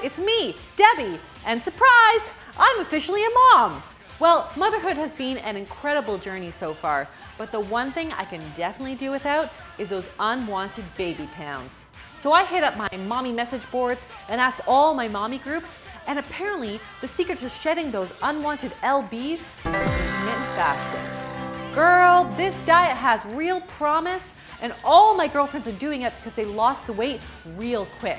it's me, Debbie, and surprise, I'm officially a mom. Well, motherhood has been an incredible journey so far, but the one thing I can definitely do without is those unwanted baby pounds. So I hit up my mommy message boards and asked all my mommy groups, and apparently the secret to shedding those unwanted LBs is intermittent fasting. Girl, this diet has real promise, and all my girlfriends are doing it because they lost the weight real quick.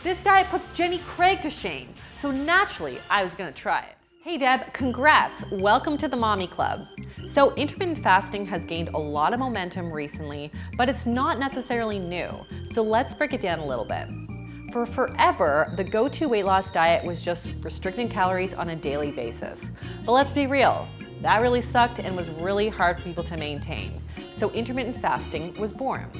This diet puts Jenny Craig to shame, so naturally I was gonna try it. Hey Deb, congrats, welcome to the Mommy Club. So intermittent fasting has gained a lot of momentum recently, but it's not necessarily new, so let's break it down a little bit. For forever, the go-to weight loss diet was just restricting calories on a daily basis. But let's be real, that really sucked and was really hard for people to maintain. So intermittent fasting was born.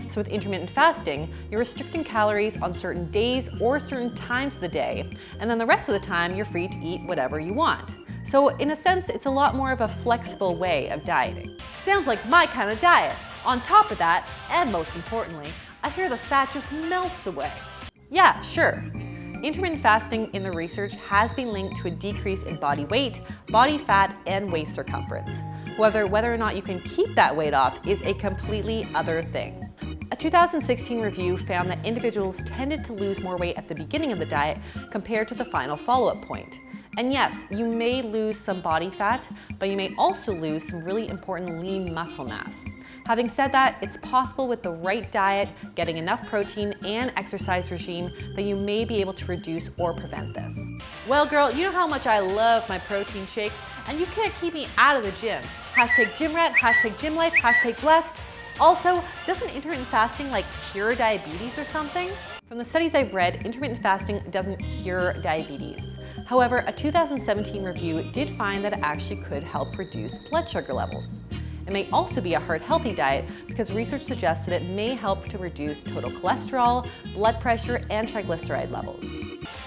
So with intermittent fasting, you're restricting calories on certain days or certain times of the day, and then the rest of the time you're free to eat whatever you want. So in a sense, it's a lot more of a flexible way of dieting. Sounds like my kind of diet. On top of that, and most importantly, I hear the fat just melts away. Yeah, sure. Intermittent fasting in the research has been linked to a decrease in body weight, body fat, and waist circumference. Whether or not you can keep that weight off is a completely other thing. A 2016 review found that individuals tended to lose more weight at the beginning of the diet compared to the final follow-up point. And yes, you may lose some body fat, but you may also lose some really important lean muscle mass. Having said that, it's possible with the right diet, getting enough protein and exercise regime that you may be able to reduce or prevent this. Well girl, you know how much I love my protein shakes, and you can't keep me out of the gym. Hashtag gym rat, hashtag gym life, hashtag blessed. Also, doesn't intermittent fasting like cure diabetes or something? From the studies I've read, intermittent fasting doesn't cure diabetes. However, a 2017 review did find that it actually could help reduce blood sugar levels. It may also be a heart-healthy diet because research suggests that it may help to reduce total cholesterol, blood pressure, and triglyceride levels.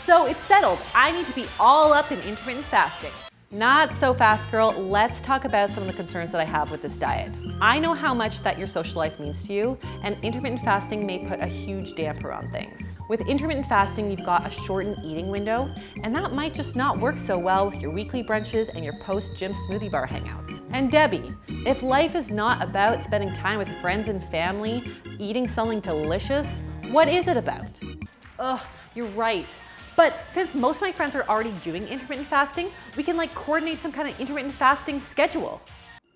So it's settled, I need to be all up in intermittent fasting. Not so fast, girl. Let's talk about some of the concerns that I have with this diet. I know how much that your social life means to you, and intermittent fasting may put a huge damper on things. With intermittent fasting, you've got a shortened eating window, and that might just not work so well with your weekly brunches and your post-gym smoothie bar hangouts. And Debbie, if life is not about spending time with friends and family, eating something delicious, what is it about? Ugh, you're right. But since most of my friends are already doing intermittent fasting, we can coordinate some kind of intermittent fasting schedule.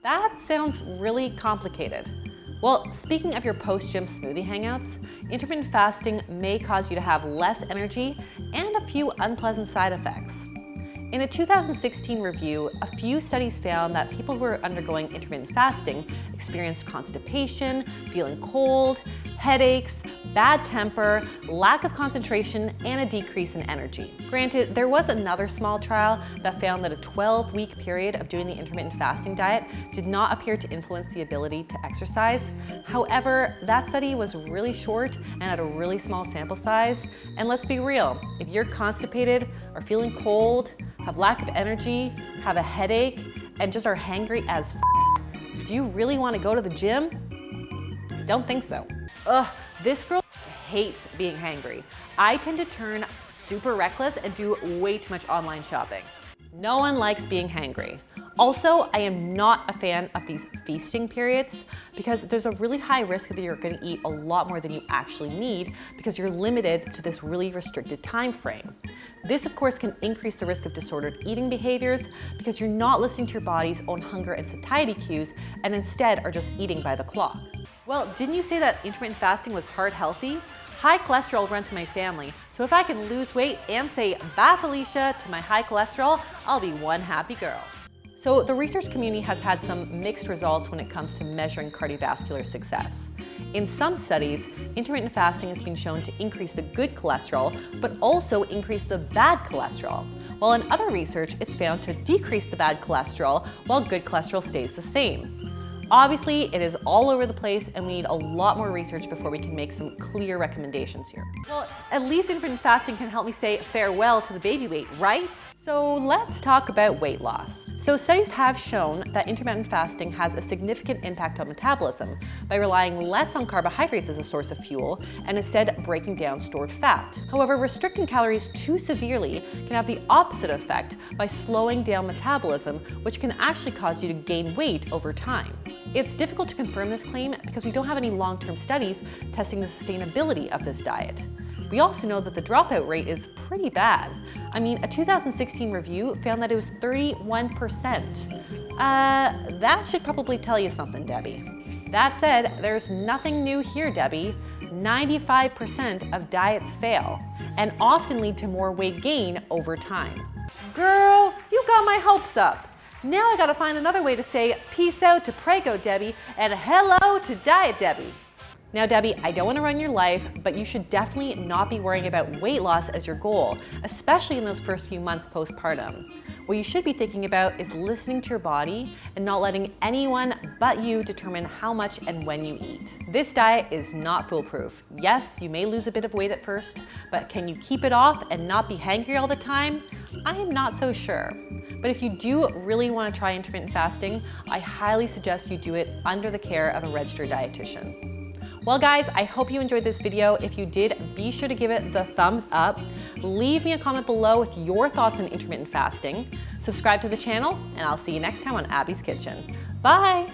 That sounds really complicated. Well, speaking of your post-gym smoothie hangouts, intermittent fasting may cause you to have less energy and a few unpleasant side effects. In a 2016 review, a few studies found that people who were undergoing intermittent fasting experienced constipation, feeling cold, headaches, bad temper, lack of concentration, and a decrease in energy. Granted, there was another small trial that found that a 12-week period of doing the intermittent fasting diet did not appear to influence the ability to exercise. However, that study was really short and had a really small sample size. And let's be real, if you're constipated or feeling cold, have lack of energy, have a headache, and just are hangry as do you really want to go to the gym? I don't think so. Ugh, this girl hates being hangry. I tend to turn super reckless and do way too much online shopping. No one likes being hangry. Also, I am not a fan of these feasting periods because there's a really high risk that you're going to eat a lot more than you actually need because you're limited to this really restricted time frame. This, of course, can increase the risk of disordered eating behaviors because you're not listening to your body's own hunger and satiety cues and instead are just eating by the clock. Well, didn't you say that intermittent fasting was heart healthy? High cholesterol runs in my family, so if I can lose weight and say bye Felicia to my high cholesterol, I'll be one happy girl. So the research community has had some mixed results when it comes to measuring cardiovascular success. In some studies, intermittent fasting has been shown to increase the good cholesterol, but also increase the bad cholesterol. While in other research, it's found to decrease the bad cholesterol while good cholesterol stays the same. Obviously, it is all over the place and we need a lot more research before we can make some clear recommendations here. Well, at least intermittent fasting can help me say farewell to the baby weight, right? So let's talk about weight loss. So studies have shown that intermittent fasting has a significant impact on metabolism by relying less on carbohydrates as a source of fuel and instead breaking down stored fat. However, restricting calories too severely can have the opposite effect by slowing down metabolism, which can actually cause you to gain weight over time. It's difficult to confirm this claim because we don't have any long-term studies testing the sustainability of this diet. We also know that the dropout rate is pretty bad. I mean, a 2016 review found that it was 31%. That should probably tell you something, Debbie. That said, there's nothing new here, Debbie. 95% of diets fail and often lead to more weight gain over time. Girl, you got my hopes up. Now I gotta find another way to say peace out to Prego Debbie and hello to Diet Debbie. Now, Debbie, I don't want to run your life, but you should definitely not be worrying about weight loss as your goal, especially in those first few months postpartum. What you should be thinking about is listening to your body and not letting anyone but you determine how much and when you eat. This diet is not foolproof. Yes, you may lose a bit of weight at first, but can you keep it off and not be hangry all the time? I am not so sure. But if you do really want to try intermittent fasting, I highly suggest you do it under the care of a registered dietitian. Well guys, I hope you enjoyed this video. If you did, be sure to give it the thumbs up. Leave me a comment below with your thoughts on intermittent fasting. Subscribe to the channel, and I'll see you next time on Abby's Kitchen. Bye!